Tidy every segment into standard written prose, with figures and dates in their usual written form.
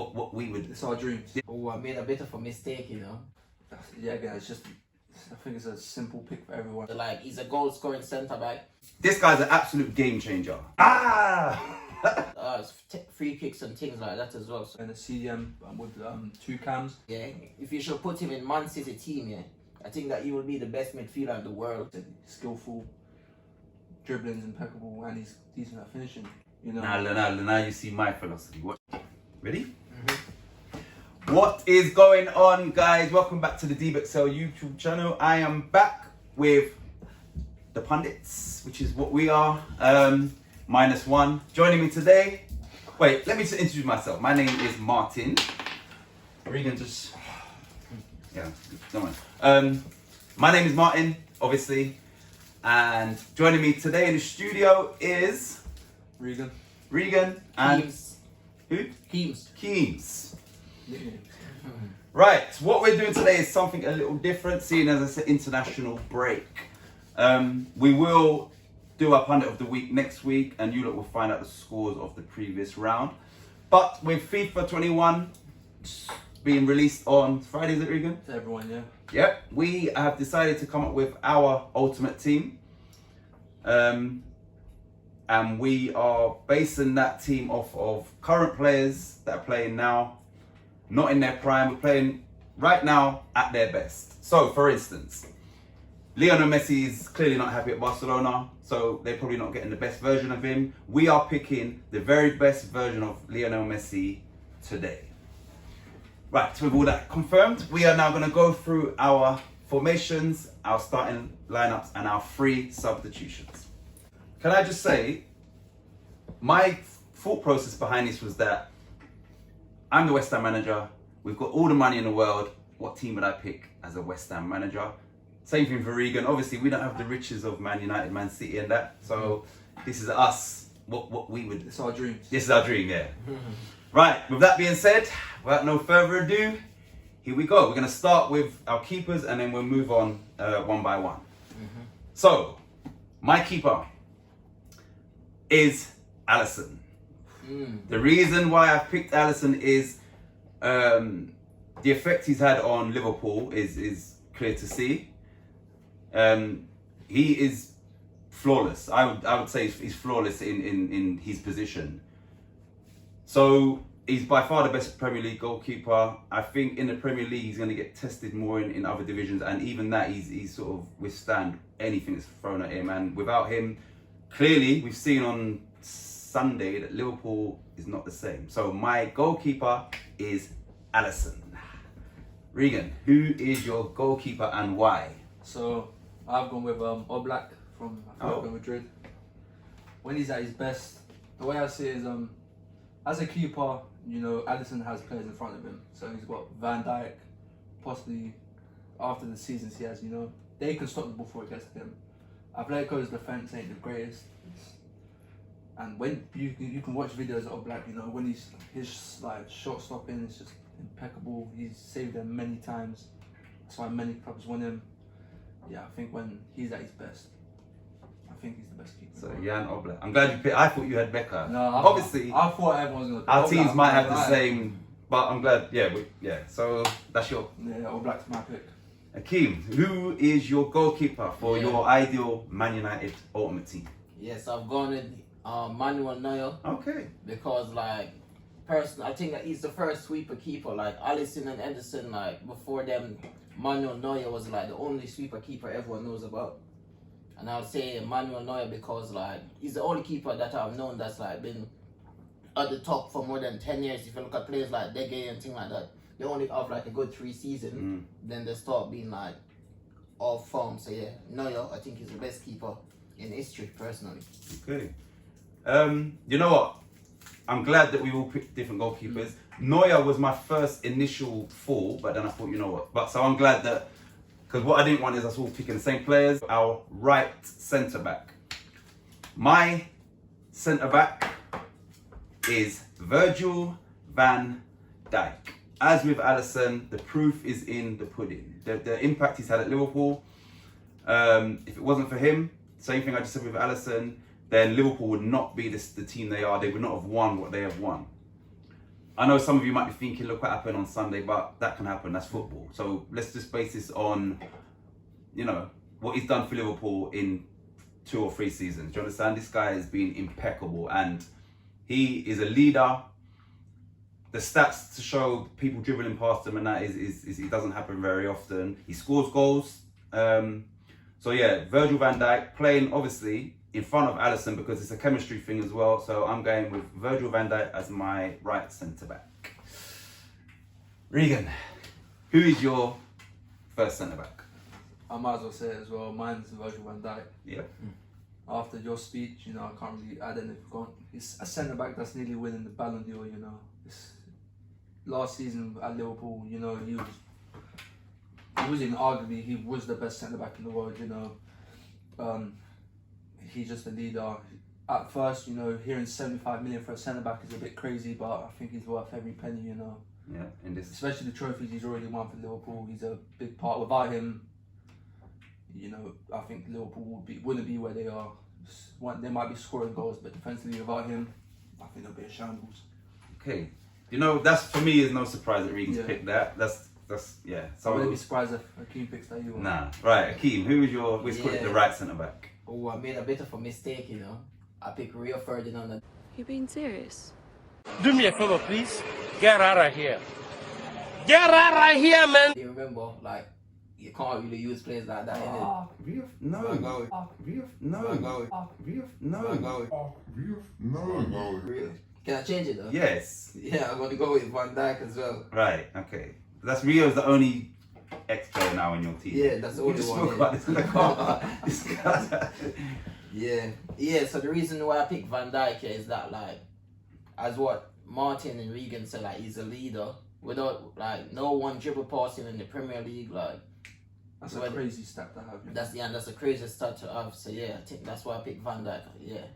what we would. It's our dreams. Oh, I made a bit of a mistake, you know. Yeah, again, it's just, I think it's a simple pick for everyone. Like, he's a goal scoring centre back. This guy's an absolute game changer. Free kicks and things like that as well. So, And a CDM with 2 cams. yeah, if you should put him in Man City team, yeah, I think that he will be the best midfielder in the world. Skillful, dribbling's impeccable, and he's decent at finishing. You know. Now you see my philosophy. What? Ready? What is going on, guys? Welcome back to the DBXL YouTube channel. I am back with the pundits, which is what we are. -1. Joining me today. Wait, let me just introduce myself. My name is Martin. Regan just. Yeah, don't mind. My name is Martin, obviously, and joining me today in the studio is Regan and Keems. who? Keems. Right, what we're doing today is something a little different, seeing as it's an international break. We will do our pundit of the week next week, and you lot will find out the scores of the previous round. But with FIFA 21 being released on Friday, is it, Regan? To everyone, yeah. Yep, we have decided to come up with our ultimate team. And we are basing that team off of current players that are playing now, not in their prime. We're playing right now at their best. So, for instance, Lionel Messi is clearly not happy at Barcelona, so they're probably not getting the best version of him. We are picking the very best version of Lionel Messi today. Right, with all that confirmed, we are now going to go through our formations, our starting lineups, and our 3 substitutions. Can I just say, my thought process behind this was that I'm the West Ham manager. We've got all the money in the world. What team would I pick as a West Ham manager? Same thing for Regan. Obviously, we don't have the riches of Man United, Man City, and that. So this is us. What we would. It's our dreams. This is our dream, yeah. Right. With that being said, without no further ado, here we go. We're going to start with our keepers, and then we'll move on one by one. So, my keeper is Alisson. The reason why I've picked Alisson is the effect he's had on Liverpool is clear to see. He is flawless. I would say he's flawless in his position. So he's by far the best Premier League goalkeeper. I think in the Premier League he's going to get tested more in other divisions, and even that he's sort of withstand anything that's thrown at him. And without him, clearly we've seen on Sunday that Liverpool is not the same. So my goalkeeper is Alisson. Regan, who is your goalkeeper and why? So I've gone with Oblak from Atletico Madrid. When he's at his best, the way I see it is as a keeper, you know, Alisson has players in front of him. So he's got Van Dijk, possibly after the seasons he has, you know, they can stop the ball before it gets to him. Atletico's defense ain't the greatest. And when you can watch videos of Oblak, you know, when his like shot stopping is just impeccable. He's saved them many times. That's why many clubs win him. Yeah, I think when he's at his best, I think he's the best keeper. So Jan Oblak. I'm glad you picked. I thought you had Becker. No, obviously. I thought everyone was gonna pick our Oblak. teams might have the same, but I'm glad. Yeah. So that's your. Yeah, Oblak's my pick. Akeem, who is your goalkeeper for your ideal Man United ultimate team? Yes, I've gone with Manuel Neuer. Okay. Because, like, personally, I think that he's the first sweeper keeper. Like, Alisson and Ederson, like, before them, Manuel Neuer was, like, the only sweeper keeper everyone knows about. And I would say Manuel Neuer because, like, he's the only keeper that I've known that's, like, been at the top for more than 10 years. If you look at players like De Gea and things like that, they only have, like, a good 3 seasons. Then they start being, like, off form. So, yeah, Neuer, I think, he's the best keeper in history, personally. Okay. You know what? I'm glad that we all picked different goalkeepers. Neuer was my first initial thought, but then I thought, you know what? So I'm glad that, because what I didn't want is us all picking the same players. Our right centre back. My centre back is Virgil van Dijk. As with Alisson, the proof is in the pudding. The impact he's had at Liverpool. If it wasn't for him, same thing I just said with Alisson, then Liverpool would not be the team they are. They would not have won what they have won. I know some of you might be thinking, look what happened on Sunday, but that can happen. That's football. So let's just base this on, you know, what he's done for Liverpool in 2 or 3 seasons. Do you understand? This guy has been impeccable, and he is a leader. The stats to show people dribbling past him and that is it doesn't happen very often. He scores goals. So yeah, Virgil van Dijk playing obviously in front of Alisson because it's a chemistry thing as well. So I'm going with Virgil van Dijk as my right centre back. Regan, who is your first centre back? I might as well say it as well. Mine's Virgil van Dijk. Yeah. After your speech, you know, I can't really add anything. He's a centre back that's nearly winning the Ballon d'Or. You know, last season at Liverpool, you know, he was even arguably he was the best centre back in the world. You know, he's just a leader. At first, you know, hearing 75 million for a centre back is a bit crazy, but I think he's worth every penny. You know. Yeah, in this, especially the trophies he's already won for Liverpool. He's a big part. Without him, you know, I think Liverpool wouldn't be where they are. They might be scoring goals, but defensively without him, I think they'll be a shambles. Okay, you know, that's for me is no surprise that Regan's picked that. That's yeah. So I wouldn't be surprised if Akeem picks that. Nah, right, Akeem, who is your? Let's call it the right centre back. Oh, I made a bit of a mistake, you know. I picked Rio Ferdinand. You being serious? Do me a favor, please. Get out of here. Get out of here, man. You remember, like, you can't really use players like that, innit? Rio, no. Rio, no. Really? Can I change it though? Yes. Yeah, I'm gonna go with Van Dijk as well. Right. Okay. That's Rio's the only ex-player now in your team. Yeah, that's the only one. This guy. Yeah. So the reason why I picked Van Dijk is that, like, as what Martin and Regan said, like, he's a leader. Without, like, no one dribble past him in the Premier League, like. That's a crazy stat to have. That's a crazy stat to have. So yeah, I think that's why I picked Van Dijk. Yeah,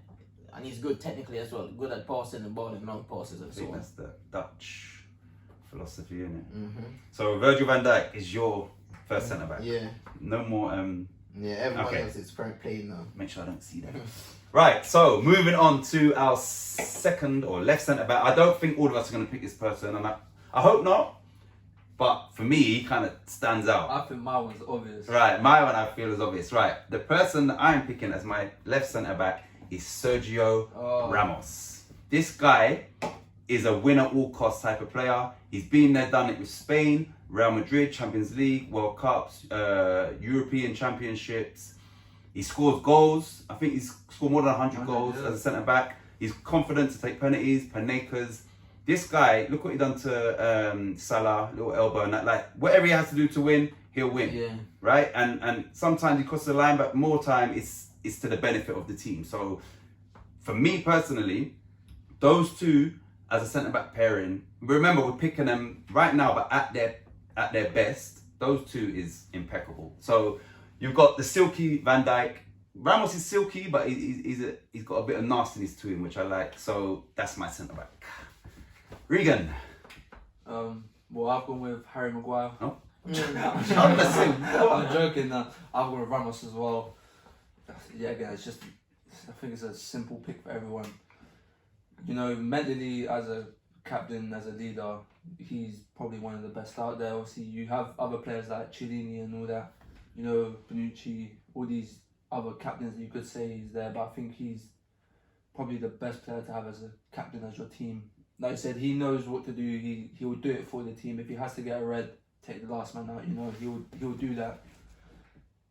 and he's good technically as well. Good at passing the ball and long passes and I so think on. that's the Dutch philosophy, isn't it? Mm-hmm. So Virgil van Dijk is your first centre back. Yeah. No more. Yeah, everyone else is playing now. Make sure I don't see that. Right. So moving on to our second or left centre back. I don't think all of us are going to pick this person, and I hope not. But for me, he kind of stands out. I think my one's obvious. Right, my one I feel is obvious. Right, the person that I'm picking as my left centre back is Sergio Ramos. This guy is a win at all costs type of player. He's been there, done it with Spain, Real Madrid, Champions League, World Cups, European Championships. He scores goals. I think he's scored more than 100 goals as a centre back. He's confident to take penalties, panekas. This guy, look what he done to Salah, little elbow and that. Like, whatever he has to do to win, he'll win. Yeah. Right? And sometimes he crosses the line, but more time it's to the benefit of the team. So, for me personally, those two as a centre-back pairing, remember we're picking them right now, but at their best, those two is impeccable. So, you've got the silky Van Dijk. Ramos is silky, but he's got a bit of nastiness to him, which I like. So, that's my centre-back. Regan. Well, I've gone with Harry Maguire. Oh. I'm joking. I've gone with Ramos as well. Yeah, again, I think it's a simple pick for everyone. You know, mentally, as a captain, as a leader, he's probably one of the best out there. Obviously, you have other players like Chiellini and all that. You know, Bonucci, all these other captains you could say he's there, but I think he's probably the best player to have as a captain as your team. Like I said, he knows what to do. He will do it for the team. If he has to get a red, take the last man out. You know, he will do that.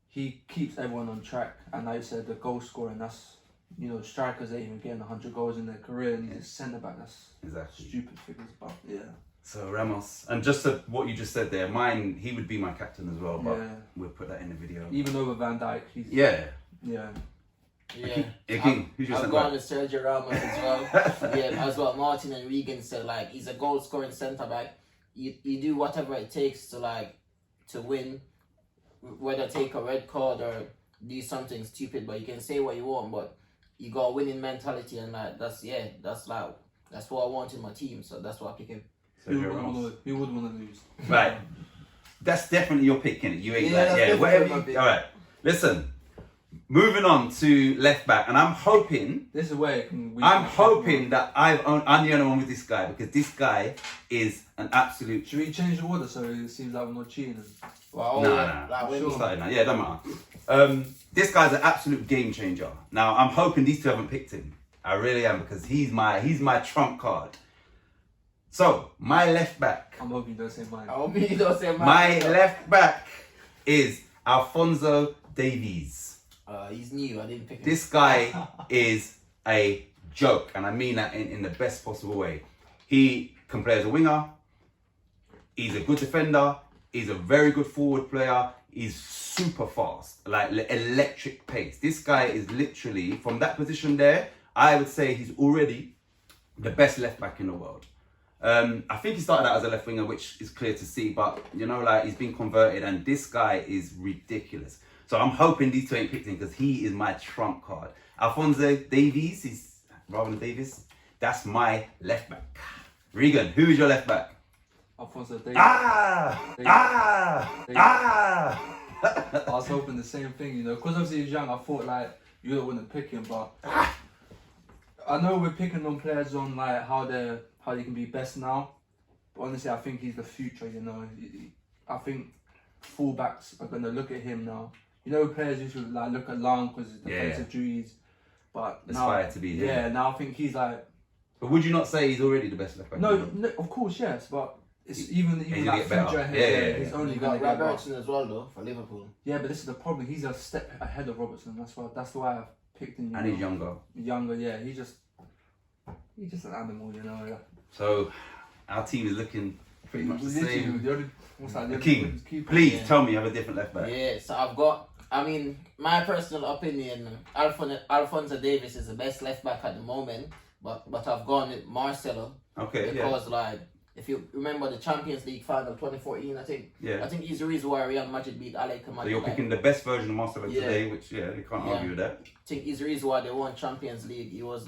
He keeps everyone on track. And like I said, the goal scoring, that's, you know, strikers ain't even getting 100 goals in their career, and he's a centre back. That's stupid figures, but yeah. So Ramos, and just to what you just said there, mine, he would be my captain as well, but we'll put that in the video. Even over Van Dijk, he's yeah. Again, who's your I've gone with Sergio Ramos as well. Yeah, as what Martin and Regan said, like, he's a goal scoring centre back. You do whatever it takes to win, whether take a red card or do something stupid, but you can say what you want, but you got a winning mentality, and like that's what I want in my team, so that's why I pick him. Who would want to lose? Right. That's definitely your pick, innit? You ain't whatever. Alright. Listen. Moving on to left back, and I'm hoping This is where it can. I'm hoping that I'm the only one with this guy, because this guy is an absolute. Should we change the order so it seems like we're not cheating? Well, Nah. like when Sure. Started now. Yeah, it doesn't matter. This guy's an absolute game changer. Now I'm hoping these two haven't picked him. I really am, because he's my trump card. So my left back, I'm hoping you don't say mine. Oh, me, you don't say my left back is Alphonso Davies. He's new. I didn't pick him. This guy is a joke, and I mean that in the best possible way. He can play as a winger. He's a good defender. He's a very good forward player. He's super fast, like electric pace. This guy is literally, from that position there, I would say he's already the best left back in the world. I think he started out as a left winger, which is clear to see, but you know, like, he's been converted, and this guy is ridiculous. So I'm hoping these two ain't picked him, because he is my trump card. Alphonso Davies is rather than Davis. That's my left back. Regan, who is your left back? Alphonso Davies. Ah! Davies. Ah! Davies. Ah! I was hoping the same thing, you know, because obviously he's young. I thought like you wouldn't pick him, but I know we're picking on players on like how they can be best now. But honestly, I think he's the future. You know, I think fullbacks are gonna look at him now. You know, players used to like look at Lang because his defensive duties, but now, Aspire to be him. yeah, now I think he's like. But would you not say he's already the best left back? No, of course, yes, but it's even gonna like get better. future ahead. Yeah. He's only You gonna got get better. Robertson as well though for Liverpool. Yeah, but this is the problem. He's a step ahead of Robertson. That's why I picked him. And he's younger. Younger, yeah. He's just an animal, you know. So our team is looking pretty much the same. What's that? King, Keeper. please Yeah. tell me you have a different left back. Yeah, so I've got. I mean, my personal opinion, Alphonso Davies is the best left back at the moment, but I've gone with Marcelo Okay, because like if you remember the Champions League final 2014, I think he's the reason why Real Madrid beat Atletico Madrid. So you're picking the best version of Marcelo today, which you can't argue with that. I think he's the reason why they won Champions League. He was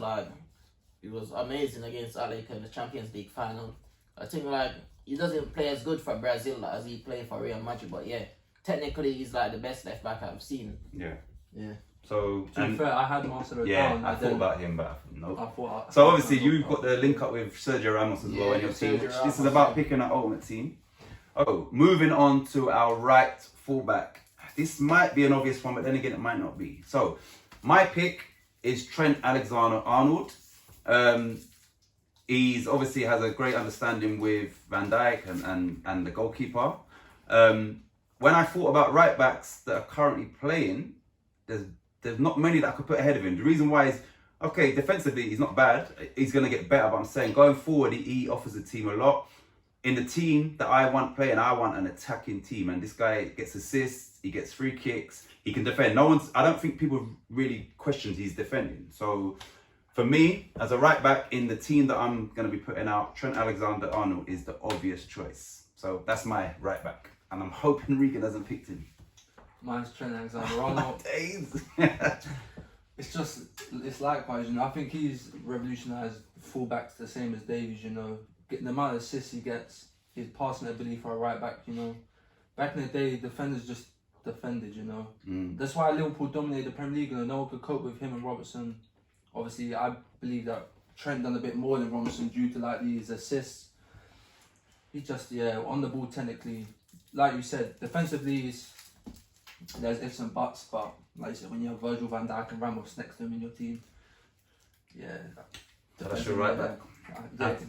amazing against Atletico in the Champions League final. I think like he doesn't play as good for Brazil as he played for Real Madrid, but yeah, technically he's like the best left back I've seen. Yeah. Yeah. So To be fair, I had Marcelo down. I thought about him, but no. So obviously you've got the link up with Sergio Ramos as well in your team. Sergio This is Ramos, about picking an ultimate team. Oh, moving on to our right fullback. This might be an obvious one, but then again it might not be. So my pick is Trent Alexander-Arnold. He's obviously has a great understanding with Van Dijk and the goalkeeper. When I thought about right backs that are currently playing, there's not many that I could put ahead of him. The reason why is, okay, defensively he's not bad. He's going to get better, but I'm saying going forward he offers the team a lot. In the team that I want playing, I want an attacking team, and this guy gets assists, he gets free kicks, he can defend. I don't think people really questions he's defending. So for me, as a right back in the team that I'm going to be putting out, Trent Alexander-Arnold is the obvious choice. So that's my right back, and I'm hoping Regan hasn't picked him. Mine's Trent Alexander-Arnold. Days. It's likewise, you know. I think he's revolutionised fullbacks the same as Davies, you know. The amount of assists he gets, his passing ability for a right back, you know. Back in the day, defenders just defended, you know. That's why Liverpool dominated the Premier League, and no one could cope with him and Robertson. Obviously, I believe that Trent done a bit more than Robertson due to like these assists. He just, on the ball technically, like you said, defensively there's ifs and buts, but like you said, when you have Virgil van Dijk and Ramos next to him in your team, So that's your right back.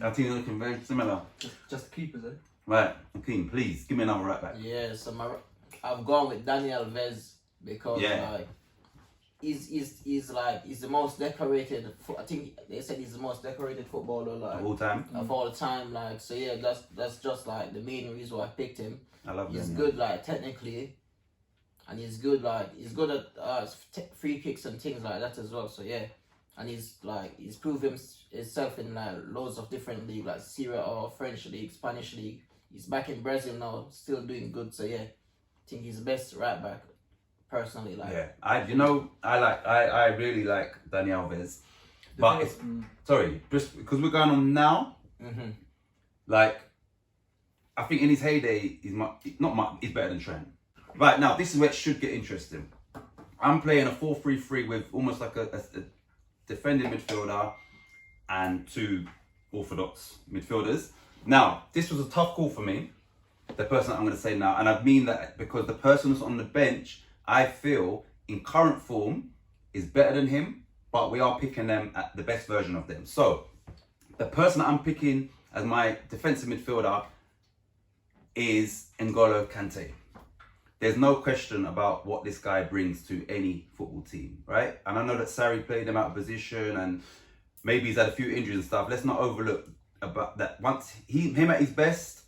Our team are looking very similar. Just the keepers, eh? Right, Akeem, please give me another right back. Yeah, so I've gone with Daniel Alves because like he's the most decorated. I think they said he's the most decorated footballer like Of all time. of all time. Like so, that's just like the main reason why I picked him. I love him. He's good like technically, and he's good at free kicks and things like that as well. So yeah, and he's proved himself in like loads of different leagues like Serie A, French league, Spanish league. He's back in Brazil now, still doing good. So yeah, I think he's the best right back. Personally, like I really like Dani Alves, but just because we're going on now, like I think in his heyday he's better than Trent. Right now, this is where it should get interesting. I'm playing a 4-3-3 with almost like a defending midfielder and 2 orthodox midfielders. Now, this was a tough call for me, the person that I'm going to say now, and I mean that because the person that's on the bench, I feel in current form is better than him, but we are picking them at the best version of them. So, the person that I'm picking as my defensive midfielder is N'Golo Kante. There's no question about what this guy brings to any football team, right? And I know that Sarri played him out of position and maybe he's had a few injuries and stuff. Let's not overlook about that. Once him at his best,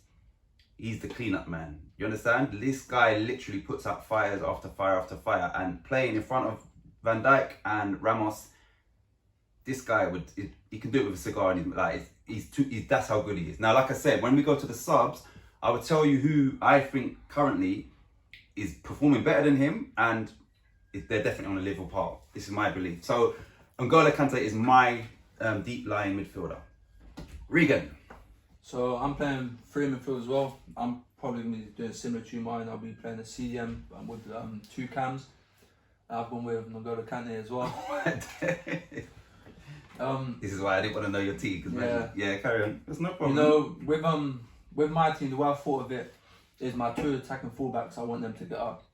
he's the cleanup man. You understand? This guy literally puts out fires after fire after fire, and playing in front of Van Dijk and Ramos, this guy he can do it with a cigar, and that's how good he is. Now, like I said, when we go to the subs, I would tell you who I think currently is performing better than him, and they're definitely on a level par. This is my belief. So, N'Golo Kante is my deep lying midfielder. Regan. So I'm playing 3 midfield as well. I'm probably going to be doing similar to mine. I'll be playing a CDM with 2 cams. I've gone with N'Golo Kante as well. This is why I didn't want to know your team. Yeah, carry on. There's no problem. You know, with my team, the way I thought of it is my 2 attacking fullbacks, I want them to get up.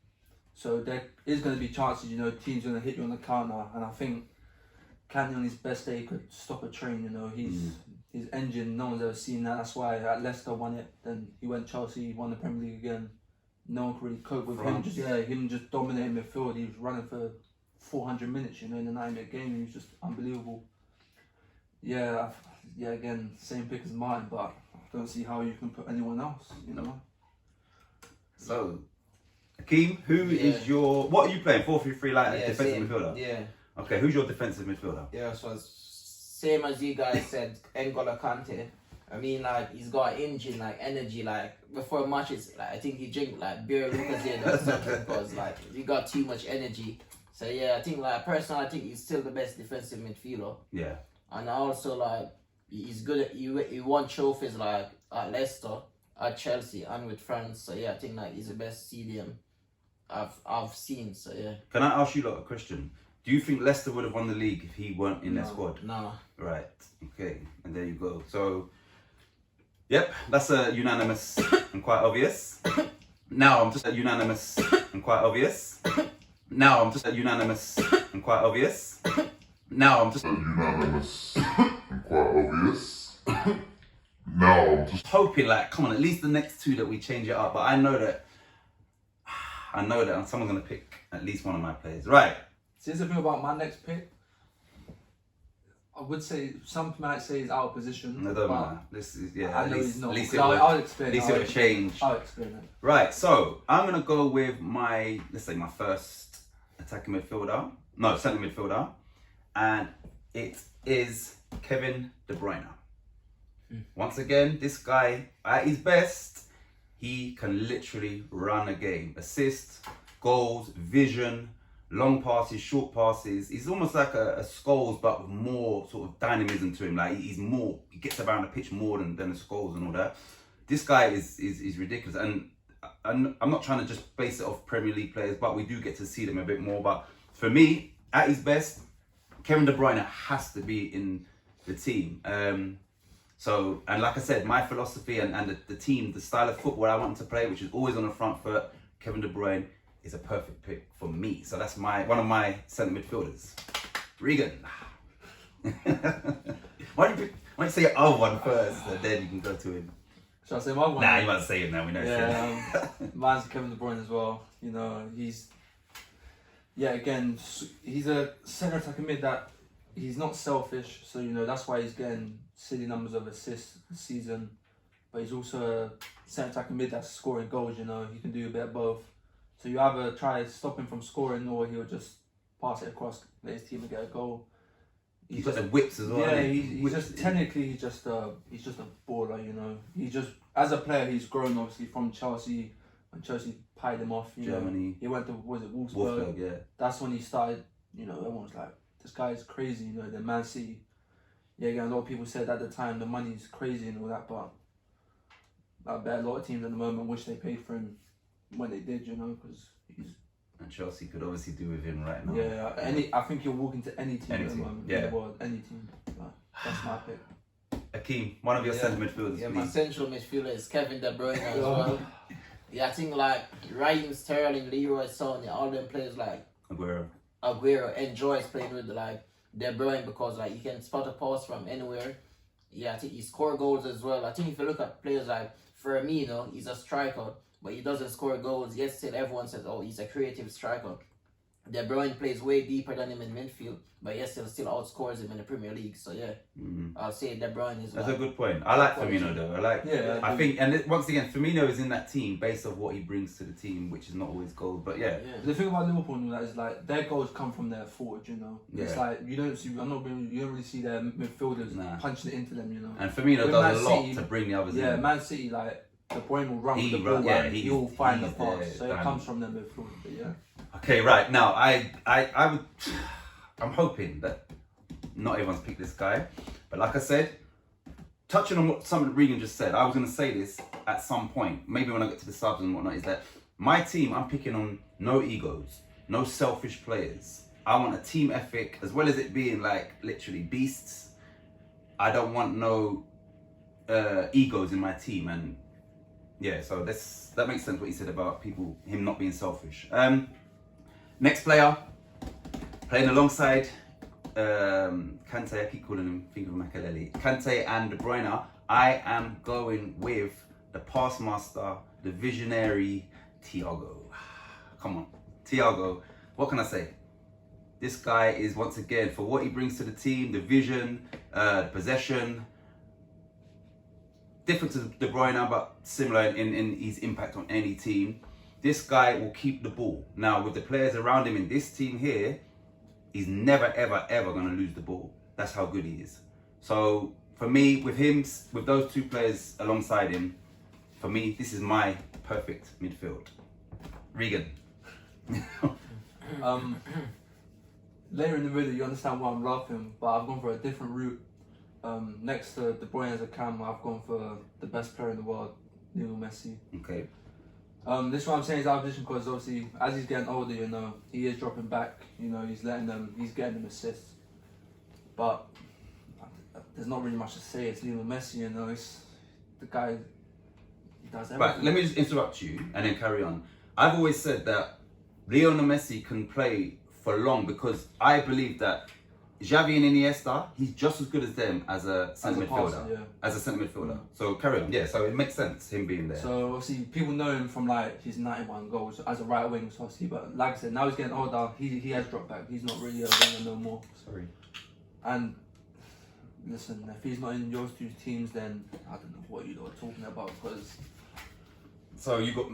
So there is going to be chances, you know, teams going to hit you on the counter, and I think Kante on his best day could stop a train, you know. His engine, no one's ever seen that. That's why at Leicester won it, then he went Chelsea, won the Premier League again. No one could really cope with him just dominating midfield. He was running for 400 minutes, you know, in a 90-minute game. He was just unbelievable. Yeah, again, same pick as mine, but I don't see how you can put anyone else, you know. So, Akeem, who is your... What are you playing? 4-3-3 like defensive midfielder? Yeah. Okay, who's your defensive midfielder? Yeah, so same as you guys said, N'Golo Kante. I mean, like, he's got engine, like, energy, like, before matches, like, I think he drink, like, beer Lucas or something, because, like, he got too much energy. So, yeah, I think, like, personally, I think he's still the best defensive midfielder. Yeah. And also, like, he's good at, he won trophies, like, at Leicester, at Chelsea, and with France. So, yeah, I think, like, he's the best CDM I've seen, so, yeah. Can I ask you a question? Do you think Leicester would have won the league if he weren't in their squad? No. Right. Okay. And there you go. So, yep, that's a unanimous and quite obvious. Now I'm just a unanimous and quite obvious. Now I'm just a unanimous and quite obvious. Now I'm just a unanimous and quite obvious. Now I'm just hoping, like, come on, at least the next 2 that we change it up. But I know that someone's gonna pick at least one of my players. Right. See, here's the thing about my next pick. I would say, some might say he's out of position. No, don't matter. This is, I know he's not. At least I'll explain. At least it would change. I'll explain it. Right, so I'm going to go with my first attacking midfielder. No, centre midfielder. And it is Kevin De Bruyne. Once again, this guy, at his best, he can literally run a game. Assists, goals, vision, long passes, short passes. He's almost like a Scholes, but with more sort of dynamism to him. Like, he gets around the pitch more than a Scholes and all that. This guy is ridiculous. And I'm not trying to just base it off Premier League players, but we do get to see them a bit more. But for me, at his best, Kevin De Bruyne has to be in the team. So, and like I said, my philosophy and the team, the style of football I want to play, which is always on the front foot, Kevin De Bruyne is a perfect pick for me. So that's one of my centre midfielders. Regan. Why don't you say your other one first, and then you can go to him? Shall I say my one? Nah, you might say it now. We know. Yeah, mine's Kevin De Bruyne as well. You know, he's a centre attacking mid that he's not selfish. So, you know, that's why he's getting silly numbers of assists this season. But he's also a centre attacking mid that's scoring goals. You know, he can do a bit of both. So you either try to stop him from scoring, or he'll just pass it across, let his team get a goal. He's got the whips as well. Yeah, he's just technically he's just a baller, you know. He just, as a player, he's grown obviously from Chelsea when Chelsea pied him off. Germany. Know. He went to Wolfsburg. Yeah. That's when he started. You know, everyone was like, "This guy is crazy." You know, the Man City. Yeah, again, a lot of people said at the time the money's crazy and all that, but I bet a lot of teams at the moment wish they paid for him when they did, you know, because he's And Chelsea could obviously do with him right now. Yeah, I think he'll walk into any team Any at the team, moment yeah. in the world. Any team. Like, that's my pick. Akeem, one of your Yeah. centre midfielders, Yeah, my please. central midfielder is Kevin De Bruyne as well. Yeah, I think like Raheem Sterling, Leroy Sané, all them players like Aguero enjoys playing with like De Bruyne because like you can spot a pass from anywhere. Yeah, I think he score goals as well. I think if you look at players like Firmino, he's a striker, but he doesn't score goals. Yet still everyone says, oh, he's a creative striker. De Bruyne plays way deeper than him in midfield, but yet still outscores him in the Premier League. So yeah, I'll say De Bruyne is. That's like, a good point. I like Firmino though. I think, and once again, Firmino is in that team based on what he brings to the team, which is not always gold, but yeah. The thing about Liverpool and all that is like their goals come from their forward, you know. Yeah. It's like you don't really see their midfielders punching it into them, you know. And Firmino With does a Man lot City, to bring the others in. Yeah, Man City, like De Bruyne will run with the ball and he'll find the pass. So it comes from their midfield, but yeah. Okay, right now I'm hoping that not everyone's picked this guy, but like I said, touching on what something Regan just said, I was going to say this at some point, maybe when I get to the subs and whatnot, is that my team, I'm picking on no egos, no selfish players. I want a team ethic, as well as it being like literally beasts. I don't want no egos in my team, and yeah, so that makes sense what he said about him not being selfish. Next player, playing alongside Kante, I keep calling him Finger Makaleli. Kante and De Bruyne, I am going with the pass master, the visionary, Thiago. Come on, Thiago, what can I say? This guy is, once again, for what he brings to the team, the vision, the possession, different to De Bruyne, but similar in his impact on any team. This guy will keep the ball. Now, with the players around him in this team here, he's never, ever, ever going to lose the ball. That's how good he is. So, for me, with those two players alongside him, for me, this is my perfect midfield. Regan. Later in the video, you understand why I'm laughing, but I've gone for a different route. Next to De Bruyne as a cam, I've gone for the best player in the world, Lionel Messi. Okay. This is what I'm saying is out of position because obviously as he's getting older, you know, he is dropping back. You know, he's getting them assists, but there's not really much to say. It's Lionel Messi, you know, it's the guy. He does everything. But let me just interrupt you and then carry on. I've always said that Lionel Messi can play for long because I believe that Xavi and Iniesta, he's just as good as them as a centre midfielder. As a centre midfielder. So carry on. Yeah, so it makes sense him being there. So obviously people know him from like his 91 goals as a right wing, so obviously, but like I said, now he's getting older, he has dropped back. He's not really a winger no more. Sorry. And listen, if he's not in yours two teams, then I don't know what you are talking about because. So you got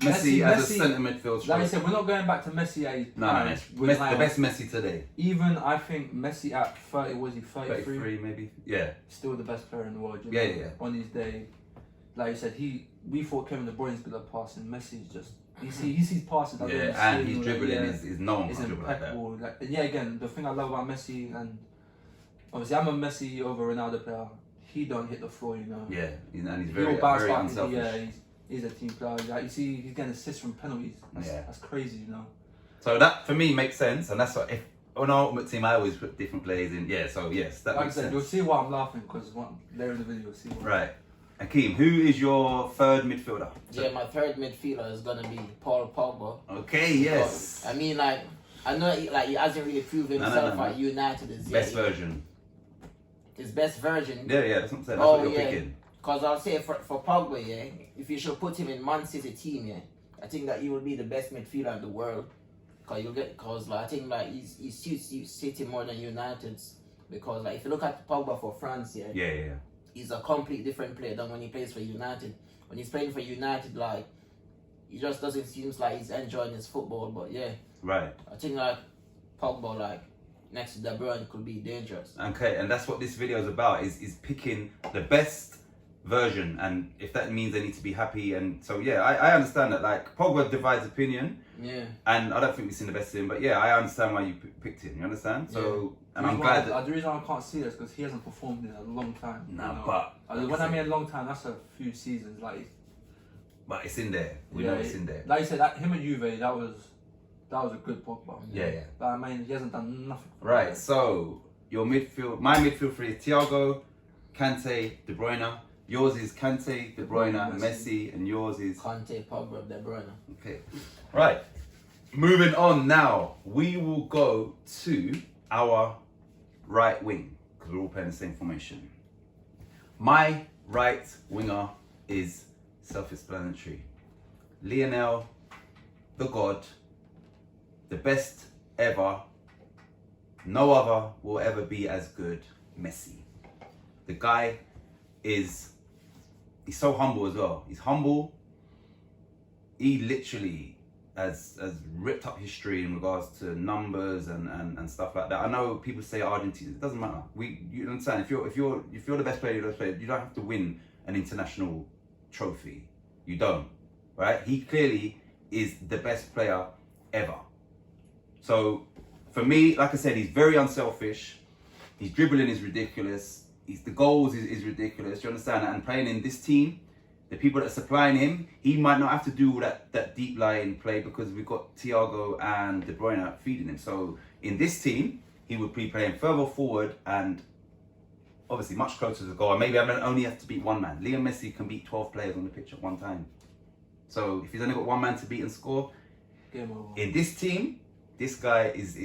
Messi as a centre midfield striker. Like I said, we're not going back to Messi at his prime. The best Messi today. Even I think Messi at 30, was he 33? 33 maybe. Yeah. Still the best player in the world. You know? Yeah. On his day, like you said, we thought Kevin De Bruyne's good at passing. Messi's just he sees passes. And his dribbling is no one can dribble like that. Like, yeah, again, the thing I love about Messi, and obviously I'm a Messi over Ronaldo player. He don't hit the floor, you know. Yeah, and he's very unselfish. Yeah, he's a team player. Like, you see, he's getting assists from penalties. That's crazy, you know. So that for me makes sense, and that's what if on our ultimate team I always put different players in. Yeah, so yes, that makes sense. You'll see why I'm laughing because later in the video you'll see why. Right. Akeem, who is your third midfielder? Yeah, my third midfielder is gonna be Paul Pogba. Okay, yes. I mean, like, I know, he hasn't really proved himself at United. Best version. His best version. Yeah, that's what I'm saying. That's what you're picking. Because I'll say for Pogba, yeah, if you should put him in Man City team, yeah, I think that he will be the best midfielder in the world. Because I think like he suits City more than United's. Because like if you look at Pogba for France, yeah, he's a complete different player than when he plays for United. When he's playing for United, like he just doesn't seem like he's enjoying his football. But yeah, right. I think like Pogba, like next to De Bruyne, could be dangerous. Okay, and that's what this video is about: is picking the best version, and if that means they need to be happy, and so yeah, I understand that. Like Pogba divides opinion. Yeah. And I don't think we've seen the best of him, but yeah, I understand why you picked him. You understand? So, and I'm glad that the reason I can't see this because he hasn't performed in a long time. Nah, you know? but when I mean a long time, that's a few seasons. Like, but it's in there. We know it's in there. Like you said, him and Juve, that was That was a good Pogba. Yeah. But I mean, he hasn't done nothing. Right, so your midfield, my midfield three is Thiago, Kante, De Bruyne. Yours is Kante, De Bruyne, Messi, and yours is Conte, Pogba, De Bruyne. Okay. Right. Moving on now, we will go to our right wing because we're all playing the same formation. My right winger is self-explanatory. Lionel, the God, the best ever. No other will ever be as good. Messi. The guy he's so humble as well. He's humble. He literally has ripped up history in regards to numbers and stuff like that. I know people say Argentina. It doesn't matter. You understand? If you're the best player, you're the best player. You don't have to win an international trophy. You don't, right? He clearly is the best player ever. So for me, like I said, he's very unselfish. His dribbling is ridiculous. The goals is ridiculous. Do you understand? And playing in this team, the people that are supplying him, he might not have to do all that deep lying play because we've got Thiago and De Bruyne feeding him. So in this team, he would be playing further forward and obviously much closer to the goal. And maybe I only have to beat one man. Leo Messi can beat 12 players on the pitch at one time. So if he's only got one man to beat and score, Game over. in this team, this guy this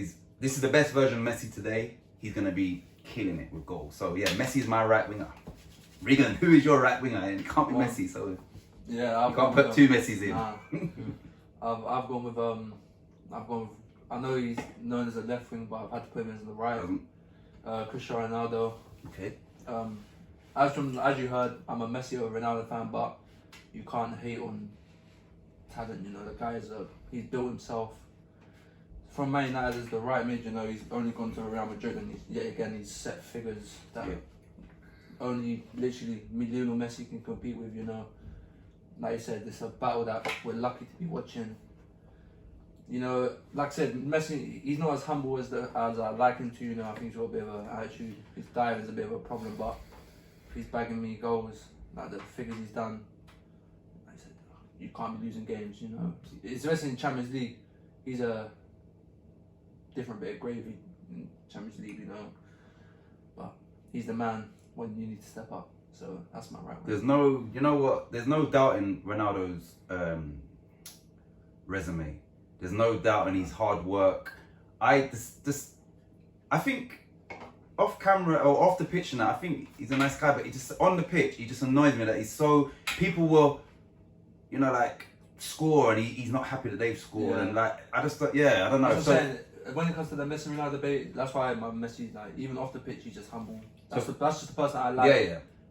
is the best version of Messi today. He's gonna be killing it with goals. So yeah, Messi is my right winger. Regan, who is your right winger? And it can't be Messi, so yeah, you can't put two Messis in. Nah. I've gone with I know he's known as a left wing, but I've had to put him as the right. Cristiano Ronaldo. Okay. As you heard, I'm a Messi or Ronaldo fan, but you can't hate on talent. You know, the guy he's built himself. From Man United as the right mid, you know, he's only gone to Real Madrid and he's set figures that only literally Lionel Messi can compete with, you know. Like I said, it's a battle that we're lucky to be watching. You know, like I said, Messi, he's not as humble as I like him to, you know. I think he's got a bit of an attitude. His diving's a bit of a problem, but he's bagging me goals, like the figures he's done. Like I said, you can't be losing games, you know. Especially in Champions League, he's a different bit of gravy in Champions League, you know. But he's the man when you need to step up. So that's my right one. There's no doubt in Ronaldo's resume. There's no doubt in his hard work. I think off camera or off the pitch and that, I think he's a nice guy, but he just on the pitch, he just annoys me that he's so people will, you know, like score and he's not happy that they've scored and like I don't know. That's what I'm saying. When it comes to the Messi and Ronaldo debate, that's why my Messi, like even off the pitch, he's just humble. That's just the person I like.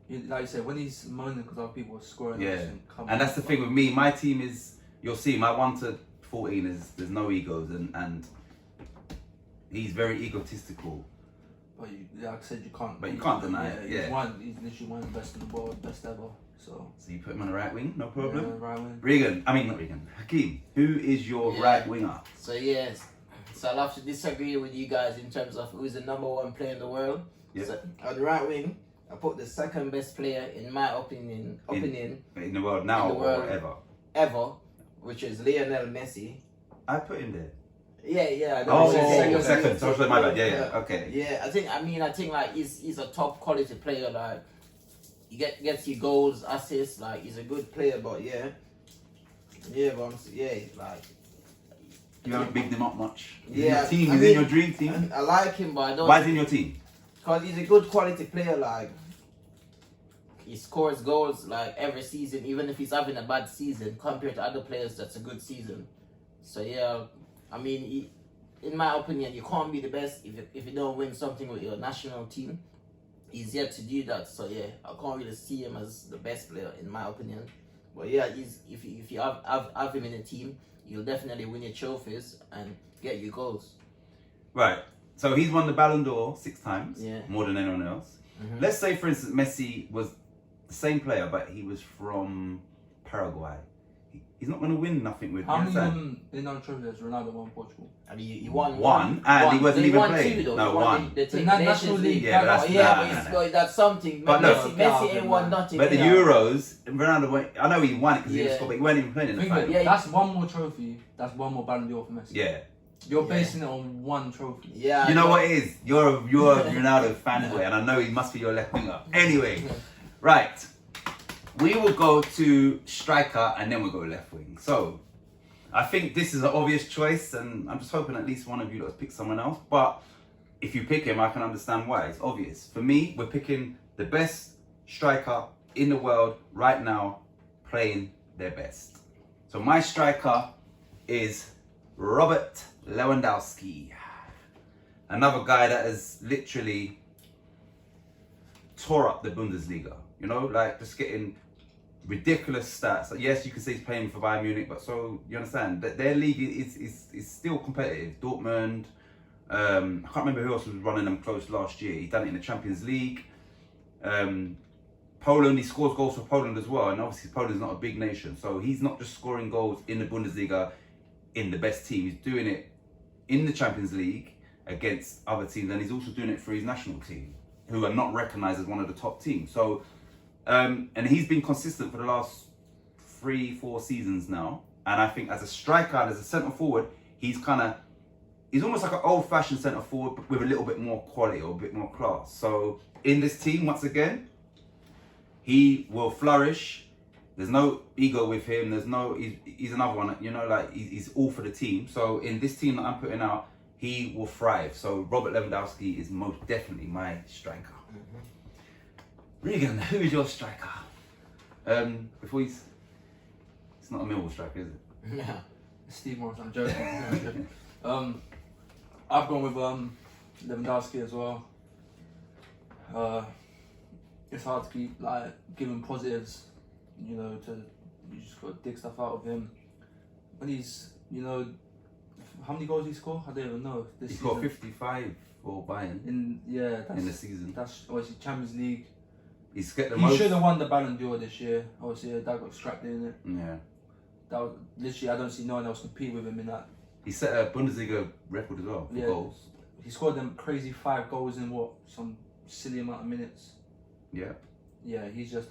Yeah. Like you said, when he's moaning because other people are scoring, and that's the thing with me. My team is, you'll see, my 1 to 14 is there's no egos and he's very egotistical. But like I said, you can't. But you can't deny it. He's literally one of the best in the world, best ever. So you put him on the right wing, no problem. Yeah, right wing. Not Regan. Hakeem, who is your right winger? So yes. So I'll have to disagree with you guys in terms of who's the number 1 player in the world. Yep. So on the right wing, I put the second best player in my opinion in the world now or ever, which is Lionel Messi. I put him there. Yeah. Second. So my bad. Yeah. Okay. Yeah, I think like he's a top quality player. Like he gets you goals, assists. Like he's a good player, but like. You haven't bigged him up much. Yeah, he's in your dream team. I like him, but I don't. Why is he in your team? Because he's a good quality player. Like he scores goals like every season, even if he's having a bad season compared to other players. That's a good season. So yeah, I mean, in my opinion, you can't be the best if you don't win something with your national team. He's yet to do that. So yeah, I can't really see him as the best player in my opinion. But yeah, if you have him in a team, you'll definitely win your trophies and get your goals. Right. So he's won the Ballon d'Or 6 times, more than anyone else. Mm-hmm. Let's say, for instance, Messi was the same player, but he was from Paraguay. he's not going to win nothing with. How you many understand? Leonardo trophies has Ronaldo won Portugal? I mean, he won One, and he wasn't He even won playing. two, though. No, He won one. The The National League. Yeah, but that's- yeah, nah, but that's something. But Messi, look- Messi ain't won nothing. But the you know. Euros, Ronaldo went. I know he won it because he was Yeah. scored, but he wasn't even playing in the Think of final. it, that's one more trophy. That's one more Ballon d'Or for Messi. Yeah. You're Yeah. basing it on one trophy. Yeah. You know what it is? You're a Ronaldo fanboy, and I know he must be your left winger. Anyway, right. We will go to striker, and then we'll go left wing. So, I think this is an obvious choice, and I'm just hoping at least one of you has picked someone else. But if you pick him, I can understand why. It's obvious. For me, we're picking the best striker in the world right now, playing their best. So my striker is Robert Lewandowski. Another guy that has literally tore up the Bundesliga. You know, like just getting ridiculous stats. Like, yes, you can say he's playing for Bayern Munich, but so you understand that their league is still competitive. Dortmund, I can't remember who else was running them close last year. He's done it in the Champions League. Poland, he scores goals for Poland as well, and obviously Poland's not a big nation, so he's not just scoring goals in the Bundesliga in the best team. He's doing it in the Champions League against other teams, and he's also doing it for his national team, who are not recognised as one of the top teams. So. And he's been consistent for the last 3-4 seasons now. And I think as a striker, as a centre forward, he's almost like an old-fashioned centre forward, but with a little bit more quality or a bit more class. So in this team, once again, he will flourish. There's no ego with him. He's another one. You know, like he's all for the team. So in this team that I'm putting out, he will thrive. So Robert Lewandowski is most definitely my striker. Regan, who is your striker? Before it's not a Millwall striker, is it? Yeah. Steve Morris, I'm joking. I've gone with Lewandowski as well. It's hard to keep like giving positives, you know, you just got to dig stuff out of him. When he's, you know, how many goals he scored? I don't even know. He got 55 for Bayern in the season. That's obviously Champions League. He's get the He most. should have won the Ballon d'Or this year. Obviously, that got scrapped in it. Yeah. That was literally, I don't see no one else compete with him in that. He set a Bundesliga record as well for goals. He scored them crazy 5 goals in some silly amount of minutes. Yeah. Yeah, he's just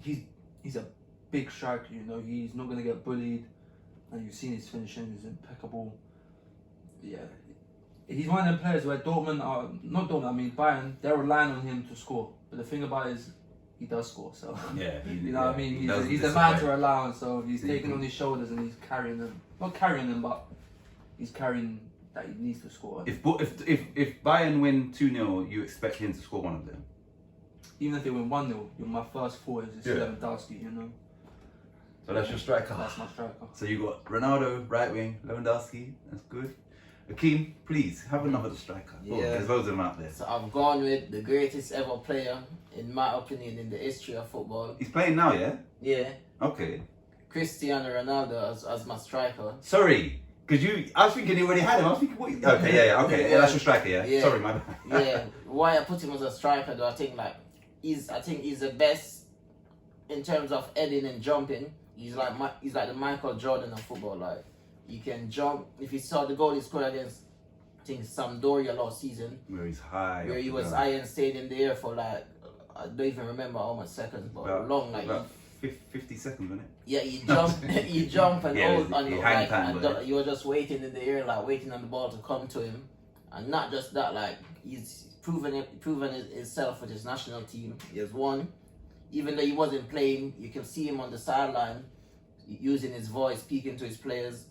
he's a big striker. You know, he's not gonna get bullied, and you've seen his finishing is impeccable. Yeah, he's one of them players where Bayern, they're relying on him to score. But the thing about it is, he does score. So Yeah. you know what I mean. He's the man to rely on. So he's taking on his shoulders and he's carrying them. Not carrying them, but he's carrying that he needs to score. If Bayern win 2-0, you expect him to score one of them. Even if they win 1-0, my first thought is Lewandowski. You know. So that's your striker. That's my striker. So you got Ronaldo, right wing, Lewandowski. That's good. Akeem, please have another striker. Oh, Yeah. there's loads of them out there. So I've gone with the greatest ever player, in my opinion, in the history of football. He's playing now, yeah? Yeah, Okay. Cristiano Ronaldo as my striker. Sorry, because I was thinking he already had him. I was thinking, what? Okay, yeah, okay. Yeah, that's your striker, yeah? Yeah. Sorry, my bad. Yeah, why I put him as a striker though, I think he's the best in terms of heading and jumping. He's like the Michael Jordan of football. Like, he can jump. If you saw the goal he scored against, I think Sampdoria last season, Where he's high. where he was high and stayed in the air for like, I don't even remember how much seconds, but long, like about 50 seconds, wasn't it? yeah, he jump and Yeah, hold he and hang like time, and but- you were just waiting in the air, like waiting on the ball to come to him, and not just that, like he's proven himself with his national team. He has won, even though he wasn't playing. You can see him on the sideline, using his voice, speaking to his players,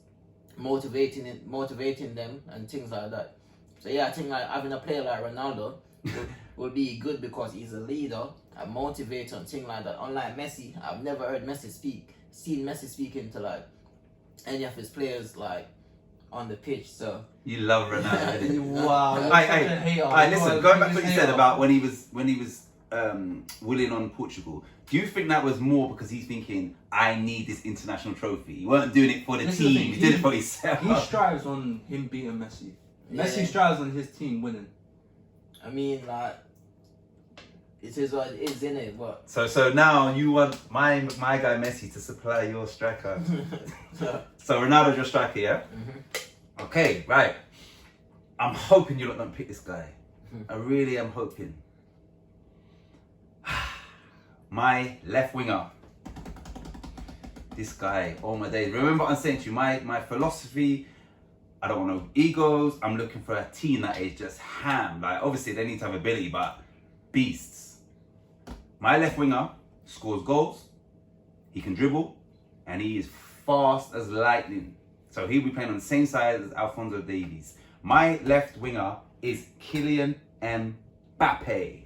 motivating them, and things like that. So yeah, I think like having a player like Ronaldo would be good because he's a leader, a motivator, and things like that. Unlike Messi, I've never heard seen Messi speaking to like any of his players like on the pitch. So You love Ronaldo. didn't you? Wow. Alright, listen, going back to what you said about when he was willing on Portugal, do you think that was more because he's thinking, I need this international trophy? He weren't doing it for the This is the team, thing, he did it for himself. He strives on him beating Messi. Yeah. Messi strives on his team winning. I mean, like it is what it is, innit? But So now you want my guy Messi to supply your striker. So Ronaldo's your striker, yeah? Okay, right. I'm hoping you lot don't pick this guy. I really am hoping. My left winger. This guy, all my days. Remember I'm saying to you, my philosophy, I don't want no egos. I'm looking for a team that is just ham. Like, obviously they need to have ability, but beasts. My left winger scores goals, he can dribble, and he is fast as lightning. So he'll be playing on the same side as Alphonso Davies. My left winger is Kylian Mbappe.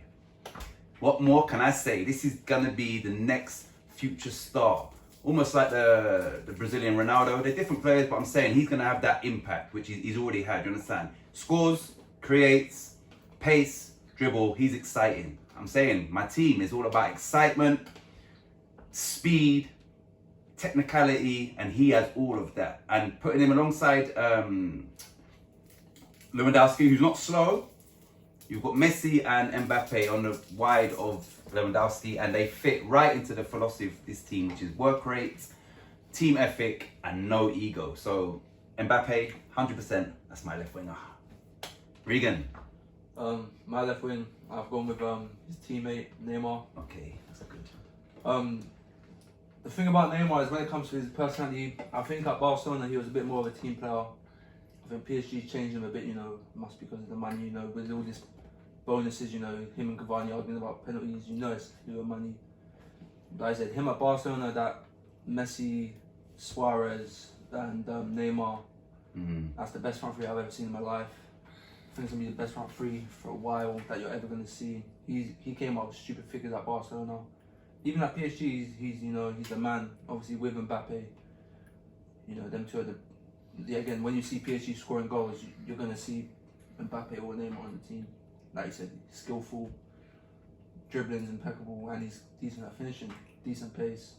What more can I say? This is gonna be the next future star. Almost like the Brazilian Ronaldo. They're different players, but I'm saying he's gonna have that impact, which he's already had, you understand? Scores, creates, pace, dribble, he's exciting. I'm saying my team is all about excitement, speed, technicality, and he has all of that. And putting him alongside Lewandowski, who's not slow. You've got Messi and Mbappe on the wide of Lewandowski, and they fit right into the philosophy of this team, which is work rate, team ethic, and no ego. So Mbappe, 100%, that's my left winger. Regan. My left wing, I've gone with his teammate Neymar. Okay, that's good. The thing about Neymar is when it comes to his personality, I think at Barcelona he was a bit more of a team player. I think PSG changed him a bit, you know, must because of the money, you know, with all these bonuses, you know, him and Cavani arguing about penalties, you know, it's to do with money. Like I said, him at Barcelona, that Messi, Suarez, and Neymar, that's the best front three I've ever seen in my life. I think it's gonna be the best front three for a while that you're ever gonna see. He came up with stupid figures at Barcelona. Even at PSG, he's you know, he's the man. Obviously with Mbappe, you know, them two are again, when you see PSG scoring goals, you're gonna see Mbappe or Neymar on the team. Like you said, skillful, dribbling's impeccable, and he's decent at finishing, decent pace.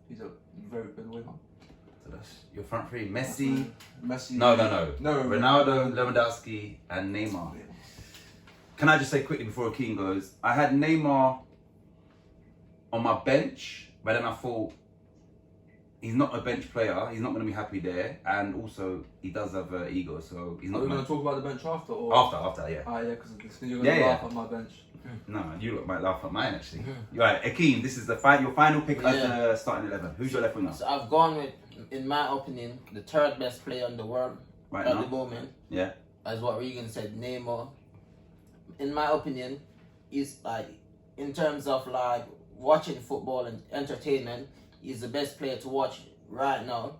He's a very good winger. So that's your front three. Messi. No. Ronaldo, Lewandowski, and Neymar. Can I just say quickly before Akeem goes, I had Neymar on my bench, but then I thought he's not a bench player. He's not going to be happy there, and also he does have an ego, so he's not. Are we going to talk about the bench after? Or? After, yeah. Ah, yeah, because you're going to laugh at my bench. No, you might laugh at mine actually. Right, Akeem, this is your final pick as the starting 11. Who's your left winger? So I've gone with, in my opinion, the third best player in the world Right at now? the moment. Yeah. As what Regan said, Neymar. In my opinion, is like, in terms of like watching football and entertainment, he's the best player to watch right now.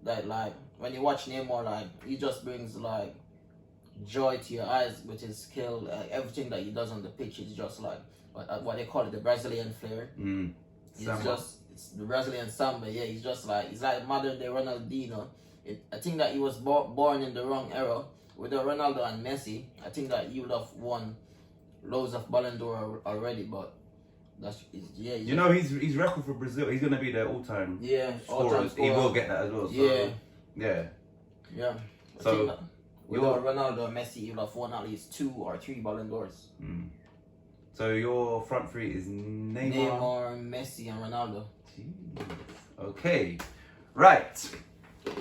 Like when you watch Neymar, like he just brings like joy to your eyes with his skill. Everything that he does on the pitch is just like what they call it, the Brazilian flair. It's the Brazilian samba. Yeah, he's like modern day Ronaldinho. I think that he was born in the wrong era. With Ronaldo and Messi, I think that he would have won loads of Ballon d'Or already, but you know his record for Brazil. He's gonna be the all-time scorer. He will get that as well. So, yeah. So with Ronaldo and Messi, he would have won at least 2 or 3 Ballon d'Ors. So your front three is Neymar, Messi, and Ronaldo. Jeez. Okay, right.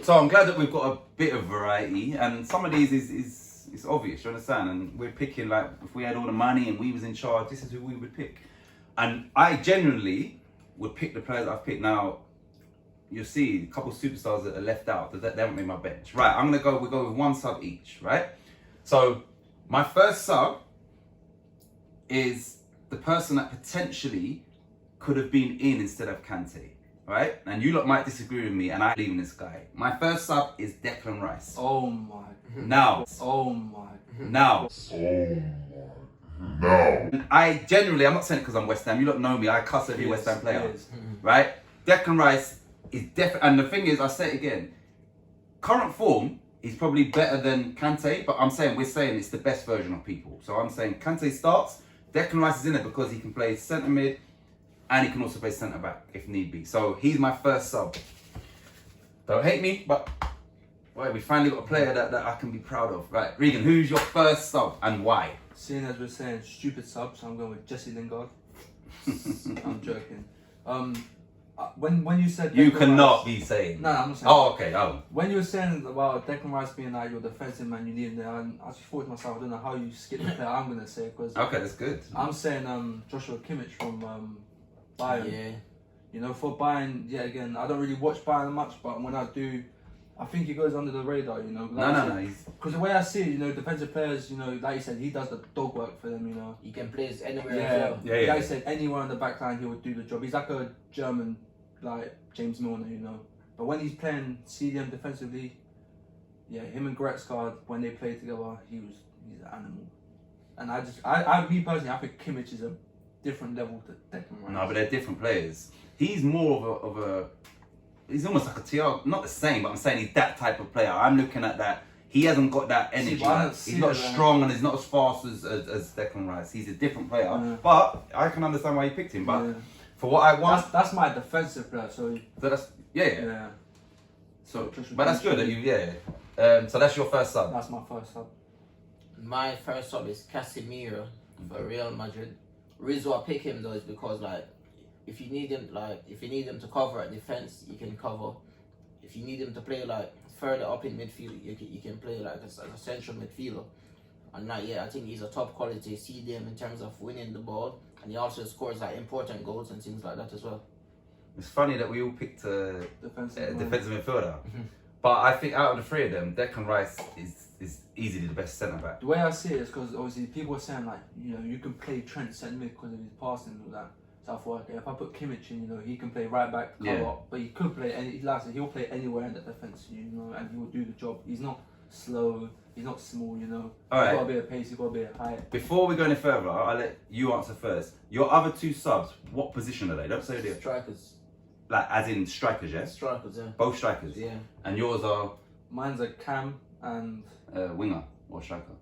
So I'm glad that we've got a bit of variety, and some of these is obvious. You understand? And we're picking like if we had all the money and we was in charge, this is who we would pick. And I genuinely would pick the players I've picked. Now, you'll see a couple of superstars that are left out. They haven't made my bench. Right, we'll go with one sub each, right? So, my first sub is the person that potentially could have been in instead of Kante, right? And you lot might disagree with me, and I believe in this guy. My first sub is Declan Rice. Oh my. Now. Oh my. Now. I genuinely, I'm not saying it because I'm West Ham. You don't know me. I cuss every West Ham player, right? Declan Rice is definitely, and the thing is, I say it again. Current form, he's probably better than Kante, but we're saying it's the best version of people. So I'm saying Kante starts. Declan Rice is in it because he can play centre mid, and he can also play centre back if need be. So he's my first sub. Don't hate me, but we finally got a player that I can be proud of. Right, Regan, who's your first sub and why? Seeing as we're saying stupid subs, I'm going with Jesse Lingard. I'm joking. When you said You Declan cannot Rice- be saying. No, I'm not saying. Oh, okay. Oh. When you were saying about Declan Rice being like your defensive man, you need him there. I just thought to myself, I don't know how you skip the player I'm gonna say because Okay, that's good. I'm saying Joshua Kimmich from Bayern. Yeah. You know, for Bayern, yet again, I don't really watch Bayern much, but when I do, I think he goes under the radar. You know. No. He's Because the way I see it, you know, defensive players, you know, like you said, he does the dog work for them. You know. You can play anywhere Yeah, as well. Yeah. Like I said, anywhere on the back line, he would do the job. He's like a German, like James Milner, you know. But when he's playing CDM defensively, yeah, him and Goretzka, when they play together, he's an animal. And me personally, I think Kimmich is a different level to Declan Rice. no, but they're different players. He's more of a he's almost like a Thiago. Not the same, but I'm saying he's that type of player. I'm looking at that. He hasn't got that energy. but I don't Like, see he's not it, strong and he's not as fast as Declan Rice. He's a different player. Yeah. But I can understand why you picked him. But Yeah. for what I want, That's my defensive player. So so that's yeah. yeah, So, Joshua but that's Kimmich. good that you So that's your first sub. that's my first sub. My first sub is Casemiro for Real Madrid. The reason why I pick him though is because like if you need him to cover at defense, you can cover. If you need him to play like further up in midfield, you can play like as a central midfielder. And not yet, I think he's a top quality CDM in terms of winning the ball, and he also scores like important goals and things like that as well. It's funny that we all picked a Defensive. defensive midfielder. But I think out of the three of them, Declan Rice is easily the best centre back. The way I see it is because obviously people are saying like, you know, you can play Trent centre mid because of his passing and all that. So I thought, okay, if I put Kimmich in, you know, he can play right back, cover Yeah. up, but he could play he'll play anywhere in the defence, you know, and he will do the job. He's not slow, he's not small, you know. All right. He's got a bit of pace, he's got a bit of height. Before we go any further, I'll let you answer first. Your other two subs, what position are they? Don't say they Strikers. like as in strikers, yeah? Strikers, yeah. Both strikers. Yeah. And yours are Mine's a Cam and winger or striker.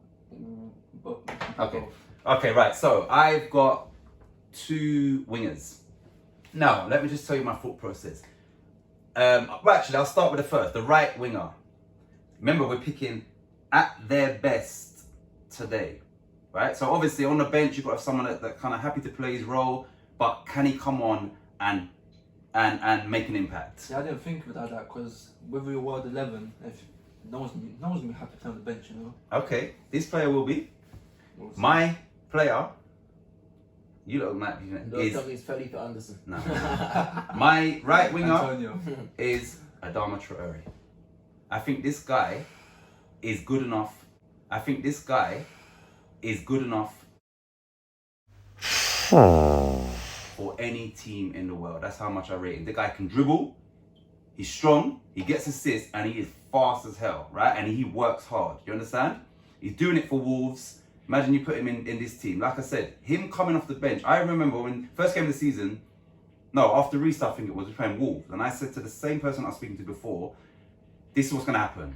but Okay. Okay, right. So I've got two wingers. Now, let me just tell you my thought process. Well, actually, I'll start with the first, the right winger. Remember, we're picking at their best today, right? So obviously, on the bench, you've got to have someone that kind of happy to play his role, but can he come on and make an impact? See, I didn't think about that because with your World 11, if no one's gonna be happy to play on the bench, you know. Okay, this player will be. We'll see. My player, you look mad, Don't tell me it's Felipe Anderson. No. My right winger Antonio. is Adama Traore. I think this guy is good enough. For any team in the world. That's how much I rate him. The guy can dribble, he's strong, he gets assists, and he is fast as hell, right? And he works hard. You understand? He's doing it for Wolves. Imagine you put him in this team. Like I said, him coming off the bench. I remember when first game of the season, no, after restart, I think it was, we were playing Wolves. And I said to the same person I was speaking to before, this is what's going to happen.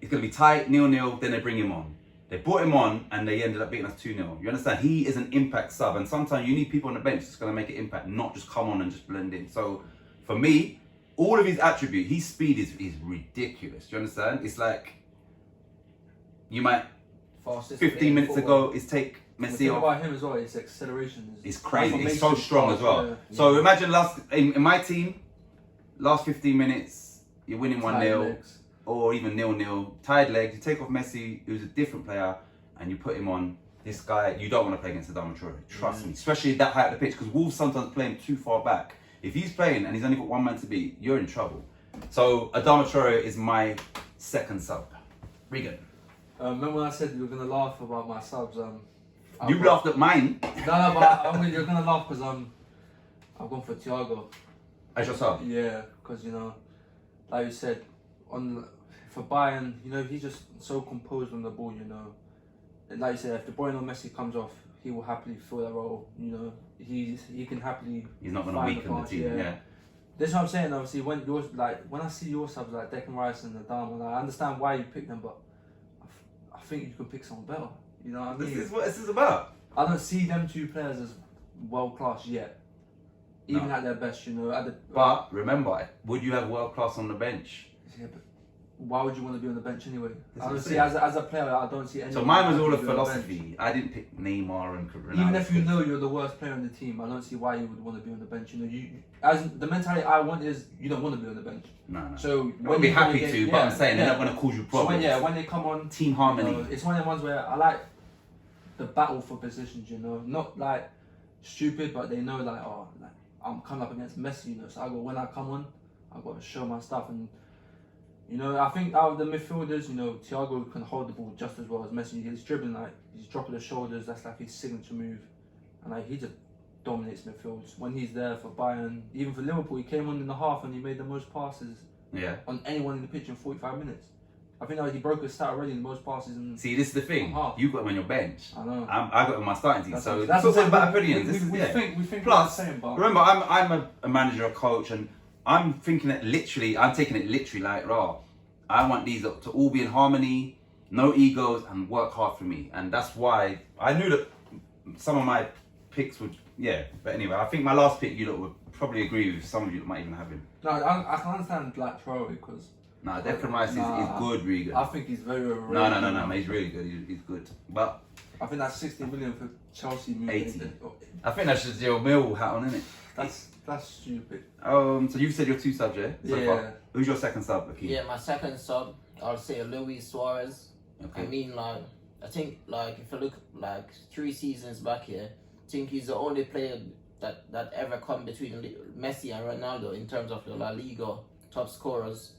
It's going to be tight, 0-0, then they bring him on. They brought him on and they ended up beating us 2-0. You understand? He is an impact sub, and sometimes you need people on the bench that's going to make an impact, not just come on and just blend in. So for me, all of his attributes, his speed is ridiculous. Do you understand? It's like you might Fastest 15 player in minutes football. ago is take The Messi thing off. about him as well, his acceleration is It's crazy. It's so transformation strong as fast, well. yeah. So imagine in my team, last 15 minutes, you're winning Tight 1-0 legs. or even 0-0. Tired legs. You take off Messi, who's a different player, and you put him on. This guy, you don't want to play against Adama Traore. Trust me. Especially that high up the pitch, because Wolves sometimes play him too far back. If he's playing and he's only got one man to beat, you're in trouble. So Adama Traore is my second sub. Regan. Remember when I said you were gonna laugh about my subs? You laughed at mine No, but you're gonna laugh because I've gone for Thiago. as your sub. Yeah, because you know, like you said, for Bayern, you know, he's just so composed on the ball. You know, and like you said, if De Bruyne or Messi comes off, he will happily fill that role. You know, he can happily. He's not going to find weaken the pass, team. Yeah. That's what I'm saying. Obviously, when I see your subs like Declan Rice and Adama, like, I understand why you pick them, but I think you could pick someone better. You know what I mean? This is what this is about. I don't see them two players as world class yet, even No. at their best. You know, But remember, would you have world class on the bench? yeah, but why would you want to be on the bench anyway? That's I don't what see I'm as a player. I don't see any. So mine was all a on the bench. philosophy. I didn't pick Neymar and Ronaldo. Even if you know you're the worst player on the team, I don't see why you would want to be on the bench. You know, you as the mentality I want is you don't want to be on the bench. No. So We'll be happy to, but I'm saying they're not going to cause you So problems. when they come on, Team harmony. you know, it's one of the ones where I like the battle for positions. You know, not like stupid, but they know like like I'm coming up against Messi. You know, so when I come on, I got to show my stuff and. You know, I think out of the midfielders, you know, Thiago can hold the ball just as well as Messi. He's dribbling like he's dropping the shoulders. That's like his signature move, and like he just dominates midfields. When he's there for Bayern, even for Liverpool, he came on in the half and he made the most passes on anyone in the pitch in 45 minutes. I think that he broke a stat already in the most passes in. See, this is the thing. You got him on your bench. I know. I got him on my starting team. So that's it's all what about opinions. We think Plus, the same, but remember, I'm a manager, a coach, and I'm thinking it literally. I'm taking it literally like raw. I want these to all be in harmony, no egos, and work hard for me. And that's why I knew that some of my picks would, But anyway, I think my last pick, you lot would probably agree with. Some of you might even have him. No, I can understand Black Traore because. Nah, Declan Rice is good, really good. I think he's very overrated. No, he's really good. He's good. But I think that's 60 million for Chelsea. 80. I think that's just your Mill hat on, isn't it? That's stupid. So you said your two subs, yeah? So Yeah. far. Who's your second sub, Akeem? Yeah, my second sub, I'll say Luis Suarez. Okay. I mean, like, I think, like, if you look, like, 3 seasons back here, I think he's the only player that ever come between Messi and Ronaldo in terms of the La Liga top scorers.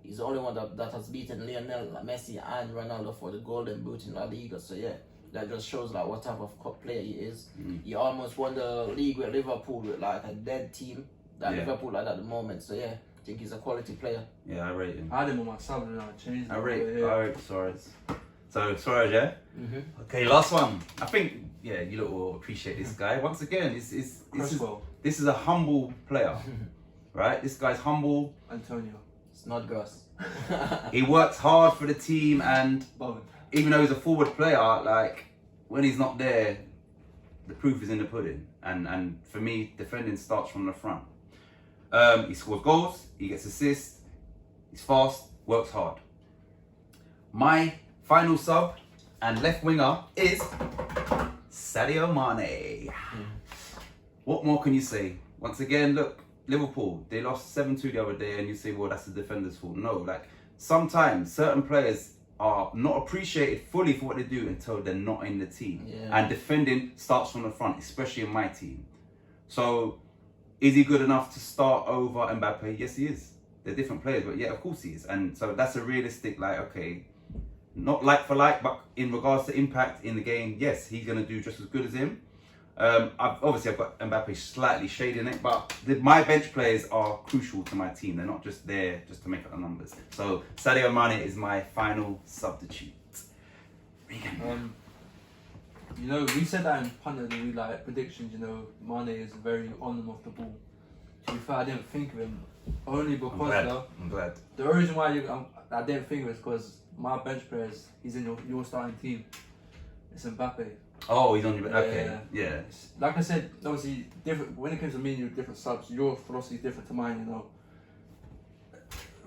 He's the only one that has beaten Lionel Messi and Ronaldo for the Golden Boot in La Liga. So, yeah, that just shows, like, what type of player he is. He almost won the league with Liverpool with, like, a dead team that Liverpool had at the moment. So, yeah. I think he's a quality player. Yeah, I rate him. I had him on my sub and I changed I it. rate Suarez. So Suarez, yeah? Mm-hmm. Okay, last one. I think, you lot will appreciate this guy. Once again, this is a humble player, right? This guy's humble. Antonio. It's not Gross. He works hard for the team, and Bowen. even though he's a forward player, like, when he's not there, the proof is in the pudding. And for me, defending starts from the front. He scores goals, he gets assists, he's fast, works hard. My final sub and left winger is Sadio Mane. What more can you say? Once again, look, Liverpool, they lost 7-2 the other day, and you say, well, that's the defender's fault. No, like, sometimes certain players are not appreciated fully for what they do until they're not in the team. And defending starts from the front, especially in my team. So, is he good enough to start over Mbappe? Yes, he is. They're different players, but yeah, of course he is. And so that's a realistic, like, okay, not like for like, but in regards to impact in the game, yes, he's going to do just as good as him. I've got Mbappe slightly shading it, but my bench players are crucial to my team. They're not just there just to make up the numbers. So Sadio Mane is my final substitute. Regan. You know, we said that in pundit that we like predictions. You know, Mane is very on and off the ball. To be fair, I didn't think of him only because I'm glad. The reason why I didn't think of it is because my bench players, he's in your starting team. It's Mbappe. Oh, he's on your okay. Yeah. Like I said, obviously different. When it comes to me and you, different subs. Your philosophy is different to mine. You know,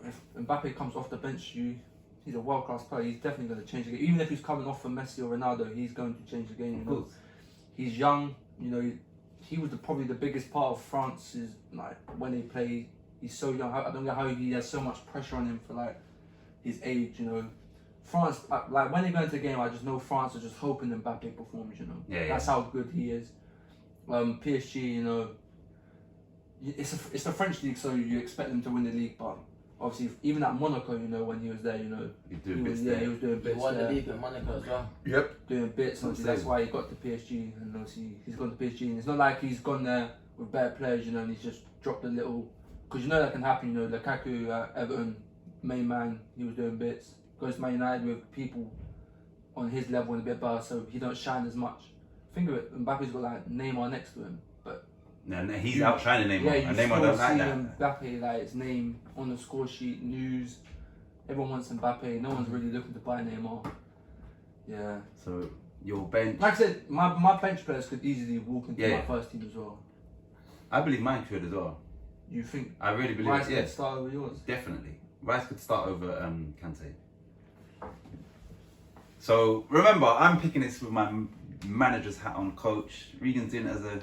if Mbappe comes off the bench, he's a world-class player. He's definitely going to change the game. Even if he's coming off from Messi or Ronaldo, he's going to change the game. You know, he's young. You know, he was probably the biggest part of France's like when they play. He's so young. I don't know how he has so much pressure on him for like his age. You know, France like when they go into the game, I just know France are just hoping Mbappe performs. You know, that's how good he is. PSG, you know, it's a French league, so you expect them to win the league, but. Obviously, even at Monaco, you know, when he was there, you know, he was doing bits. He won the league at Monaco as well. Yep. Doing bits. Obviously, that's why he got to PSG, and obviously he's gone to PSG. And it's not like he's gone there with better players, you know, and he's just dropped a little. Because you know that can happen. You know, Lukaku, Everton, main man, he was doing bits. Goes to Man United with people on his level and a bit better, so he don't shine as much. Think of it, Mbappe's got like Neymar next to him, but. No, he's outshining Neymar. Yeah, and Neymar don't like that. Mbappe, like his name on the score sheet, news. Everyone wants Mbappe. No one's really looking to buy Neymar. Yeah. So your bench. Like I said, my bench players could easily walk into my first team as well. I believe mine could as well. You think? I really believe. Rice could start over yours. Definitely. Rice could start over Kante. So remember, I'm picking this with my manager's hat on, coach. Regan's in as a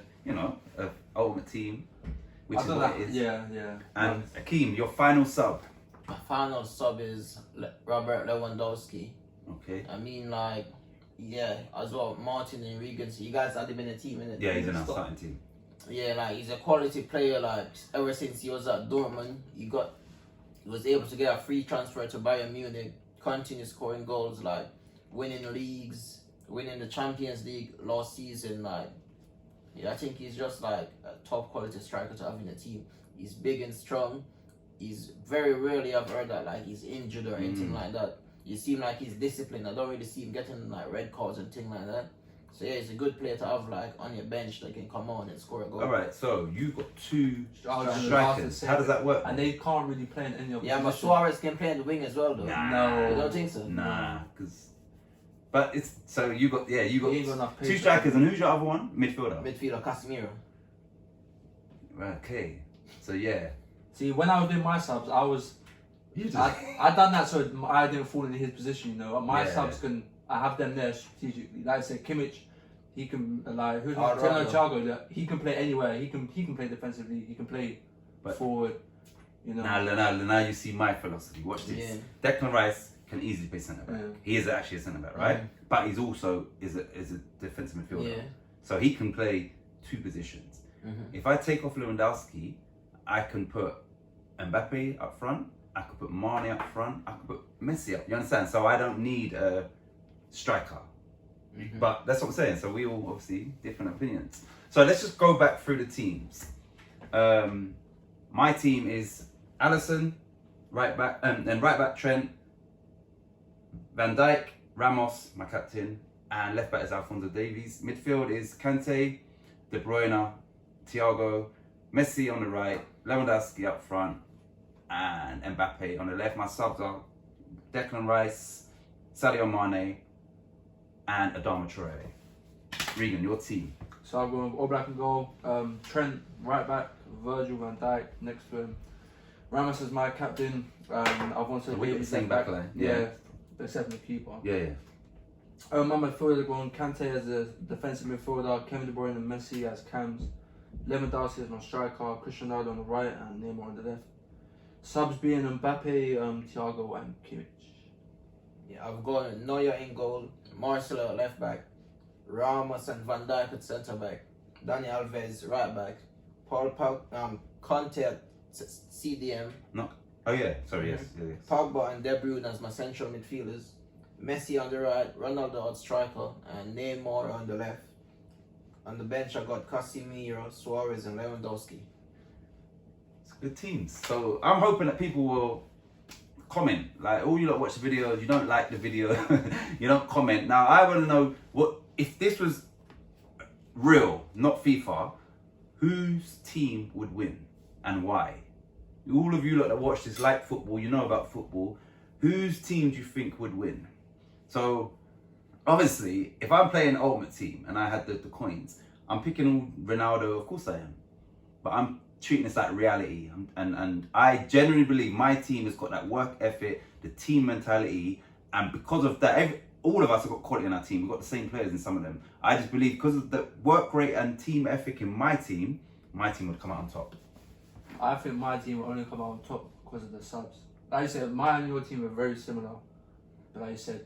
ultimate team, which is what it is. Yeah. And Akeem, your final sub. My final sub is Robert Lewandowski. Okay. I mean, like, yeah, as well, Martin and Regan. So you guys had him in a team, innit? Yeah, he's in our starting team. Yeah, like he's a quality player. Like ever since he was at Dortmund, he was able to get a free transfer to Bayern Munich, continue scoring goals, like winning leagues, winning the Champions League last season. Like, yeah, I think he's just like a top quality striker to have in the team. He's big and strong. He's very rarely I've heard that like he's injured or anything like that. You seem like he's disciplined. I don't really see him getting like red cards and things like that. So yeah, he's a good player to have like on your bench that can come on and score a goal. All right, so you've got two Strikers. strikers. How does that work? And they can't really play in any of Yeah, but Suarez can play in the wing as well, though. Nah. You don't think so? Nah, because. But it's so you got He ain't got enough two pace. strikers, and who's your other one? Midfielder. Midfielder Casemiro. Okay, so yeah. See, when I was doing my subs, I done that so I didn't fall into his position. You know, my subs I have them there strategically. Like I said, Kimmich, he can who's Thiago, he can play anywhere. He can play defensively. He can play forward. You know. Now you see my philosophy. Watch this. Yeah. Declan Rice can easily play centre back. Yeah. He is actually a centre back, right? But he's also is a defensive midfielder. So he can play two positions. If I take off Lewandowski, I can put Mbappe up front. I could put Mane up front. I could put Messi up. You understand? So I don't need a striker. But that's what I'm saying. So we all obviously different opinions. So let's just go back through the teams. My team is Alisson, right back, and right back Trent, Van Dijk, Ramos, my captain, and left back is Alphonso Davies. Midfield is Kante, De Bruyne, Thiago, Messi on the right, Lewandowski up front, and Mbappe on the left. My subs are Declan Rice, Sadio Mane, and Adama Traore. Regan, your team. So I'm going with Oblak and goal. Trent right back, Virgil van Dijk next to him. Ramos is my captain. I've wanted to we got the same back line. Yeah, except for the keeper. Yeah. My midfielder going Kante as a defensive midfielder, Kevin De Bruyne and Messi as cams, Lewandowski as my striker, Cristiano Ronaldo on the right and Neymar on the left. Subs being Mbappe, Thiago and Kimmich. Yeah, I've got Neuer in goal, Marcelo at left back, Ramos and Van Dijk at centre back, Dani Alves right back, Conte at CDM, Oh yeah, sorry, yes. Pogba and De Bruyne as my central midfielders, Messi on the right, Ronaldo at striker, and Neymar on the left. On the bench, I got Casemiro, Suarez, and Lewandowski. It's good teams. So I'm hoping that people will comment. Like, all you lot watch the videos, you don't like the video, you don't comment. Now I want to know what if this was real, not FIFA, whose team would win and why? All of you lot that watch this like football, you know about football. Whose team do you think would win? So obviously, if I'm playing Ultimate Team and I had the coins, I'm picking Ronaldo. Of course I am, but I'm treating this like reality. And I genuinely believe my team has got that work ethic, the team mentality, and because of that, all of us have got quality in our team. We've got the same players in some of them. I just believe because of the work rate and team ethic in my team would come out on top. I think my team will only come out on top because of the subs. Like I said, my and your team are very similar. But like I said,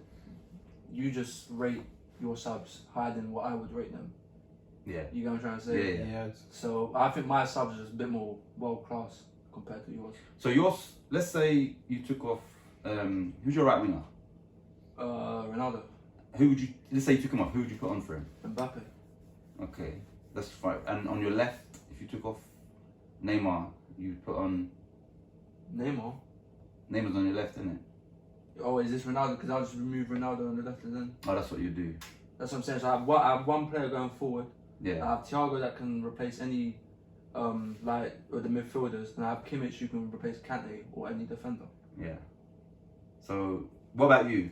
you just rate your subs higher than what I would rate them. Yeah. You get what I'm trying to say? Yeah. So I think my subs are just a bit more world class compared to yours. So yours, let's say you took off, who's your right winger? Ronaldo. Let's say you took him off, who would you put on for him? Mbappe. Okay, that's fine. And on your left, if you took off Neymar, you'd put on... Neymar? Neymar's on your left, isn't it? Oh, is this Ronaldo? Because I'll just remove Ronaldo on the left and then... Oh, that's what you do. That's what I'm saying. So I have one player going forward. Yeah. I have Thiago that can replace any, with the midfielders. And I have Kimmich who can replace Kante or any defender. Yeah. So, what about you?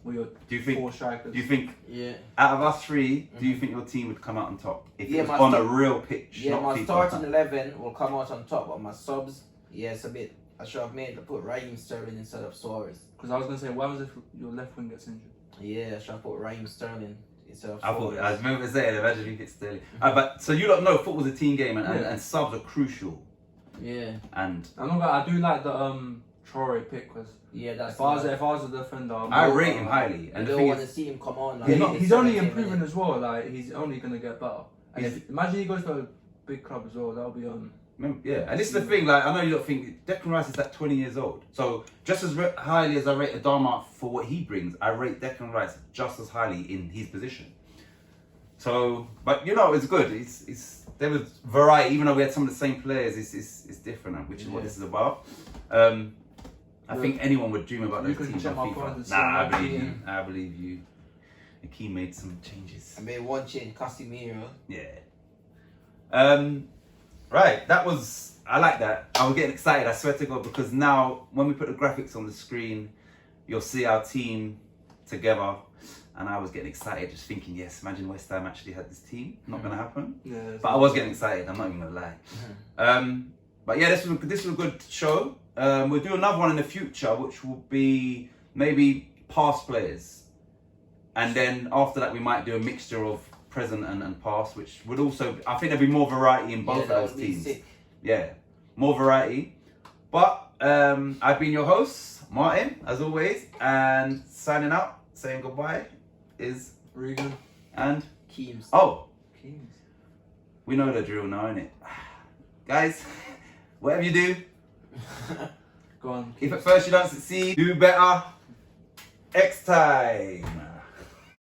With your Do you think? four strikers. Do you think? Yeah. Out of us three, do you think your team would come out on top if Yeah, it was my on a real pitch? Yeah, not my FIFA? starting 11 will come out on top, but my subs, yeah, it's a bit I should have put Raheem Sterling instead of Suarez. Because I was gonna say, why was if your left wing gets injured? Yeah, I should have put Raheem Sterling instead of I Suarez. thought, I remember saying, imagine if it's Sterling. But so you don't know football's a team game and subs are crucial. Yeah. And I do like the Traore pick because that's if I was a defender, I rate him highly. And And the don't thing want is, to see him come on. he's only improving as well. Like he's only gonna get better. And imagine he goes to a big club as well. That'll be yeah, and this is the thing, like, I know you don't think, Declan Rice is like 20 years old. So, just as highly as I rate Adama for what he brings, I rate Declan Rice just as highly in his position. So, but you know, it's good. There was variety, even though we had some of the same players, it's different, which is what this is about. I think anyone would dream about those teams on FIFA. Nah, I believe you. Akeem made some changes. I made one change, Casemiro. Yeah. Right, I like that. I was getting excited, I swear to God, because now when we put the graphics on the screen, you'll see our team together. And I was getting excited, just thinking, yes, imagine West Ham actually had this team. Not going to happen. Yeah, but I was getting excited, I'm not even going to lie. But yeah, this was a good show. We'll do another one in the future, which will be maybe past players. And then after that, we might do a mixture of present and past, which would also, I think there'd be more variety in both of those teams. Sick. Yeah, more variety. But I've been your host, Martin, as always, and signing out, saying goodbye is Regan and Keems. Oh, Keems. We know the drill now, innit? Guys, whatever you do, go on. If at first you don't succeed, do better next time.